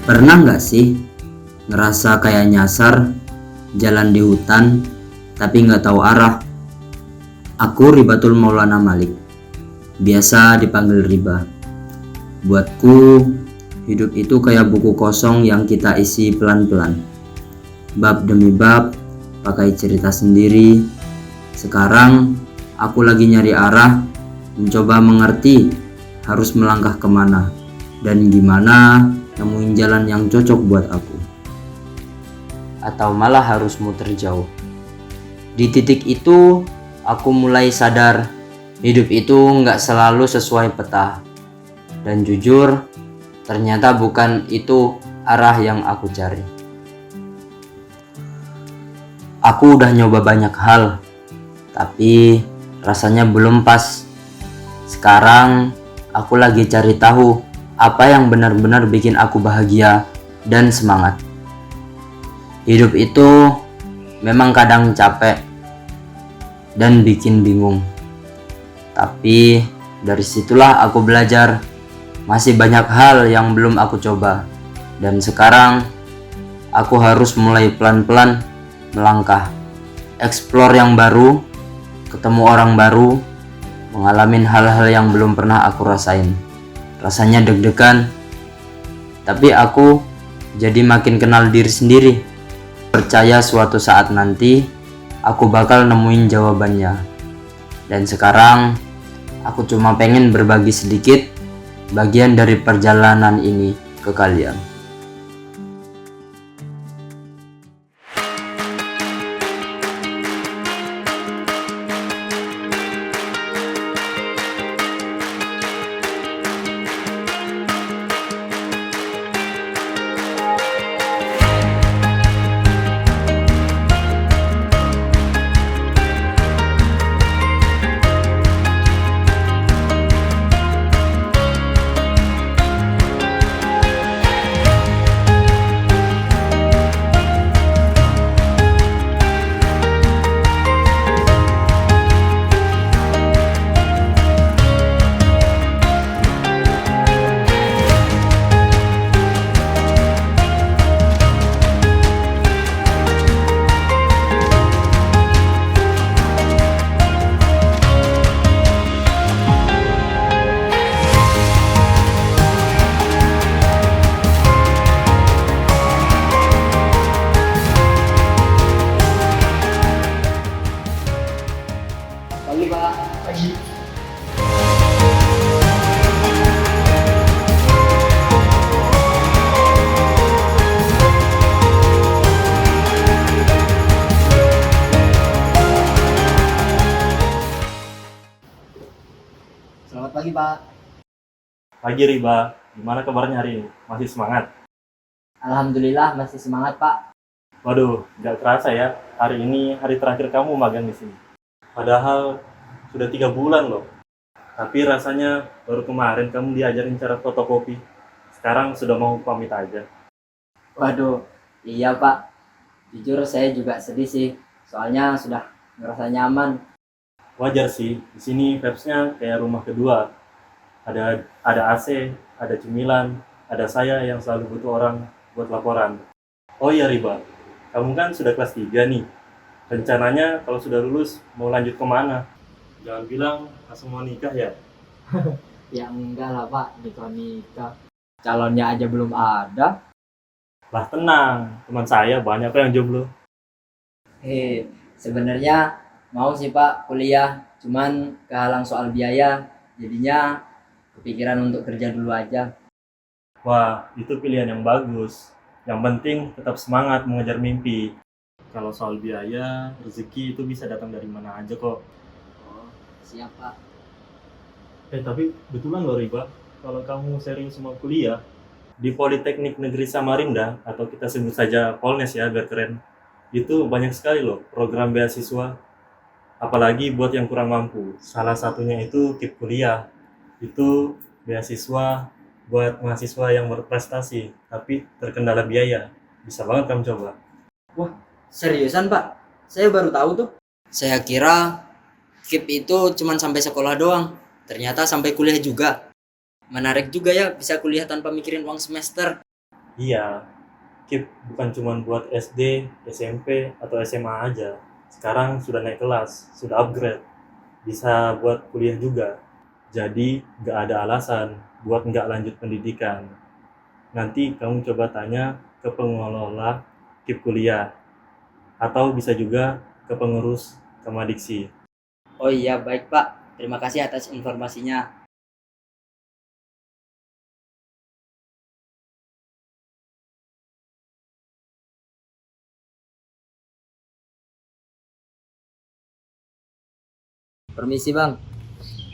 Pernah nggak sih ngerasa kayak nyasar, jalan di hutan, tapi nggak tahu arah? Aku Ribatul Maulana Malik, biasa dipanggil Riba. Buatku, hidup itu kayak buku kosong yang kita isi pelan-pelan. Bab demi bab, pakai cerita sendiri. Sekarang, aku lagi nyari arah, mencoba mengerti harus melangkah kemana, dan gimana nemuin jalan yang cocok buat aku. Atau malah harus muter jauh. Di titik itu, aku mulai sadar hidup itu nggak selalu sesuai peta. Dan jujur, ternyata bukan itu arah yang aku cari. Aku udah nyoba banyak hal, tapi rasanya belum pas. Sekarang, aku lagi cari tahu apa yang benar-benar bikin aku bahagia dan semangat. Hidup itu memang kadang capek dan bikin bingung. Tapi dari situlah aku belajar. Masih banyak hal yang belum aku coba. Dan sekarang aku harus mulai pelan-pelan melangkah. Explore yang baru, ketemu orang baru, mengalami hal-hal yang belum pernah aku rasain. Rasanya deg-degan, tapi aku jadi makin kenal diri sendiri. Percaya suatu saat nanti aku bakal nemuin jawabannya. Dan sekarang aku cuma pengen berbagi sedikit bagian dari perjalanan ini ke kalian. Pagi Pak. Pagi. Selamat pagi Pak. Pagi Riba, gimana kabarnya hari ini? Masih semangat? Alhamdulillah masih semangat Pak. Waduh, nggak kerasa ya, hari ini hari terakhir kamu magang di sini. Padahal sudah 3 bulan loh. Tapi rasanya baru kemarin kamu diajarin cara fotokopi. Sekarang sudah mau pamit aja. Waduh, iya Pak. Jujur saya juga sedih sih. Soalnya sudah ngerasa nyaman. Wajar sih, di sini vibes-nya kayak rumah kedua. Ada AC, ada cemilan, ada saya yang selalu butuh orang buat laporan. Oh iya Riba, kamu kan sudah kelas 3 nih. Rencananya kalau sudah lulus mau lanjut kemana? Jangan bilang langsung mau nikah ya. Ya enggak lah Pak, nikah. Calonnya aja belum ada. Lah tenang, teman saya banyak kok yang jomblo. Sebenarnya mau sih Pak kuliah, cuman kehalang soal biaya. Jadinya kepikiran untuk kerja dulu aja. Wah, itu pilihan yang bagus. Yang penting tetap semangat mengejar mimpi. Kalau soal biaya, rezeki itu bisa datang dari mana aja kok. Oh, siap Pak. Tapi betulan loh Riba, kalau kamu serius mau kuliah di Politeknik Negeri Samarinda, atau kita sebut saja Polnes ya biar keren, itu banyak sekali loh program beasiswa, apalagi buat yang kurang mampu. Salah satunya itu KIP Kuliah. Itu beasiswa buat mahasiswa yang berprestasi tapi terkendala biaya. Bisa banget kamu coba. Seriusan Pak? Saya baru tahu tuh. Saya kira KIP itu cuma sampai sekolah doang. Ternyata sampai kuliah juga. Menarik juga ya bisa kuliah tanpa mikirin uang semester. Iya, KIP bukan cuma buat SD, SMP, atau SMA aja. Sekarang sudah naik kelas, sudah upgrade, bisa buat kuliah juga. Jadi nggak ada alasan buat nggak lanjut pendidikan. Nanti kamu coba tanya ke pengelola KIP kuliah, atau bisa juga ke pengurus Kemadiksi. Oh iya, baik Pak. Terima kasih atas informasinya. Permisi Bang,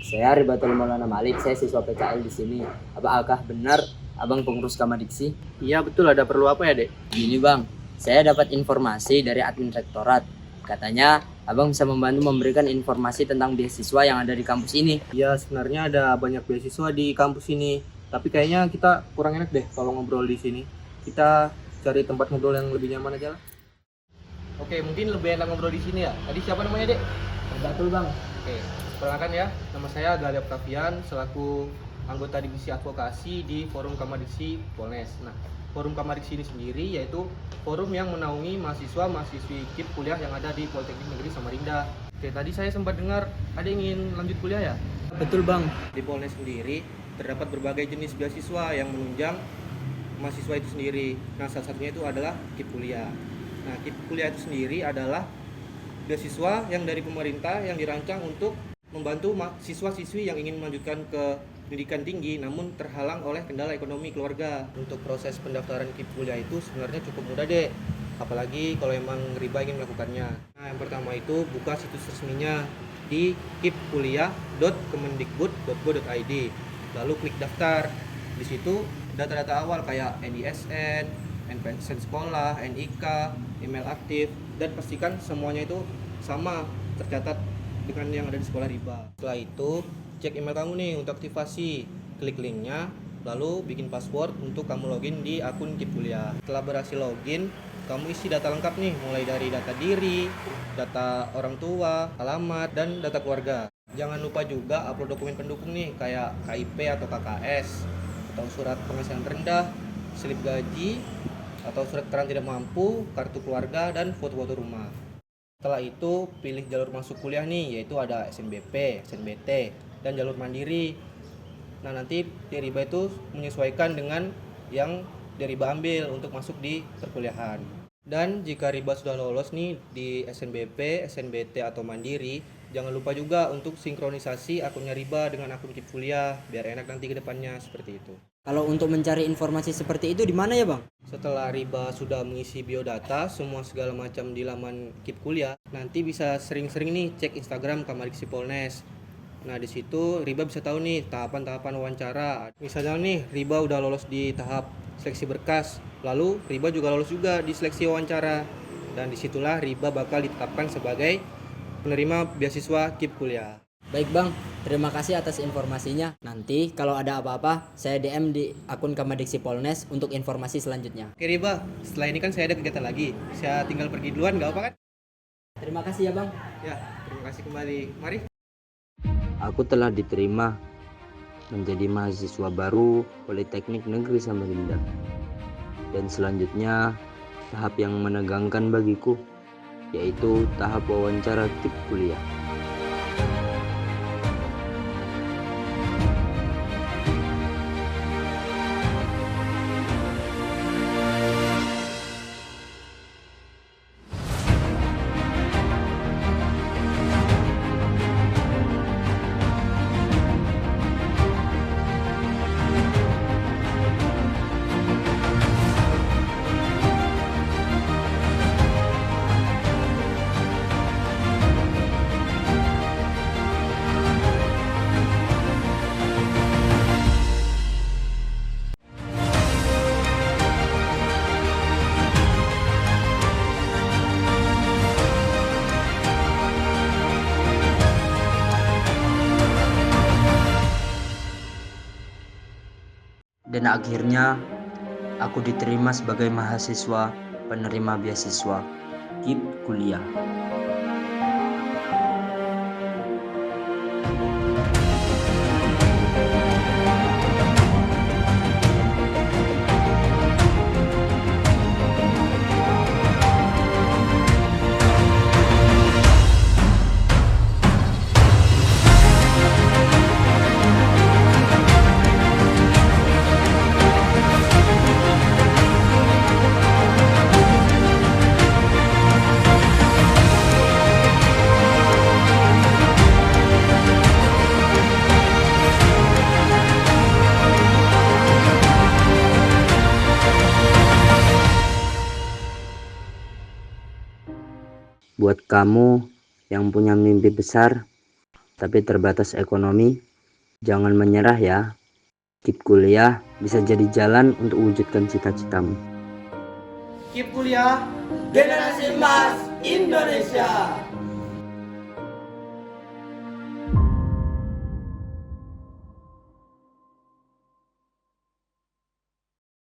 saya Ribatul Maulana Malik, saya siswa PKL di sini. Apakah benar Abang pengurus Kamadiksi? Iya betul, ada perlu apa ya, Dek? Gini Bang, saya dapat informasi dari admin rektorat. Katanya Abang bisa membantu memberikan informasi tentang beasiswa yang ada di kampus ini. Iya, sebenarnya ada banyak beasiswa di kampus ini. Tapi kayaknya kita kurang enak deh kalau ngobrol di sini. Kita cari tempat ngobrol yang lebih nyaman aja lah. Oke, mungkin lebih enak ngobrol di sini ya. Tadi siapa namanya, Dek? Betul Bang. Oke, perkenalkan ya. Nama saya Galih Octavian selaku anggota divisi advokasi di Forum Kamadiksi Polnes. Nah, Forum Kamadiksi ini sendiri yaitu forum yang menaungi mahasiswa-mahasiswi KIP kuliah yang ada di Politeknik Negeri Samarinda. Oke, tadi saya sempat dengar ada yang ingin lanjut kuliah ya? Betul Bang. Di Polnes sendiri terdapat berbagai jenis beasiswa yang menunjang mahasiswa itu sendiri. Nah, salah satunya itu adalah KIP kuliah. Nah, KIP kuliah itu sendiri adalah beasiswa yang dari pemerintah yang dirancang untuk membantu siswa-siswi yang ingin melanjutkan ke pendidikan tinggi namun terhalang oleh kendala ekonomi keluarga. Untuk proses pendaftaran KIP kuliah itu sebenarnya cukup mudah deh, apalagi kalau emang riba ingin melakukannya. Nah, yang pertama itu buka situs resminya di kipkuliah.kemendikbud.go.id, lalu klik daftar. Di situ data-data awal kayak NISN, NPS sekolah, NIK, email aktif, dan pastikan semuanya itu sama tercatat dengan yang ada di sekolah riba. Setelah itu cek email kamu nih untuk aktivasi, klik linknya, lalu bikin password untuk kamu login di akun KIP kuliah. Setelah berhasil login, kamu isi data lengkap nih, mulai dari data diri, data orang tua, alamat, dan data keluarga. Jangan lupa juga upload dokumen pendukung nih kayak KIP atau KKS, atau surat penghasilan rendah, slip gaji, atau surat keterangan tidak mampu, kartu keluarga, dan foto-foto rumah. Setelah itu pilih jalur masuk kuliah nih, yaitu ada SNBP, SNBT, dan jalur mandiri. Nah, nanti Riba itu menyesuaikan dengan yang Riba ambil untuk masuk di perkuliahan. Dan jika Riba sudah lolos nih di SNBP, SNBT, atau mandiri, jangan lupa juga untuk sinkronisasi akunnya Riba dengan akun KIP kuliah, biar enak nanti ke depannya seperti itu. Kalau untuk mencari informasi seperti itu di mana ya Bang? Setelah Riba sudah mengisi biodata, semua segala macam di laman KIP kuliah, nanti bisa sering-sering nih cek Instagram Kamadiksi Polnes. Nah, di situ Riba bisa tahu nih tahapan-tahapan wawancara. Misalnya nih Riba udah lolos di tahap seleksi berkas, lalu Riba juga lolos juga di seleksi wawancara. Dan disitulah Riba bakal ditetapkan sebagai penerima beasiswa KIP kuliah. Baik Bang, terima kasih atas informasinya. Nanti kalau ada apa-apa, saya DM di akun Kamadiksi Polnes untuk informasi selanjutnya. Oke Riba, setelah ini kan saya ada kegiatan lagi. Saya tinggal pergi duluan, gak apa kan? Terima kasih ya Bang. Ya, terima kasih kembali. Mari. Aku telah diterima menjadi mahasiswa baru Politeknik Negeri Samarinda. Dan selanjutnya tahap yang menegangkan bagiku, yaitu tahap wawancara KIP kuliah. Dan akhirnya aku diterima sebagai mahasiswa penerima beasiswa KIP kuliah. Buat kamu yang punya mimpi besar tapi terbatas ekonomi, jangan menyerah ya. Keep kuliah bisa jadi jalan untuk wujudkan cita-citamu. Keep kuliah, generasi emas Indonesia.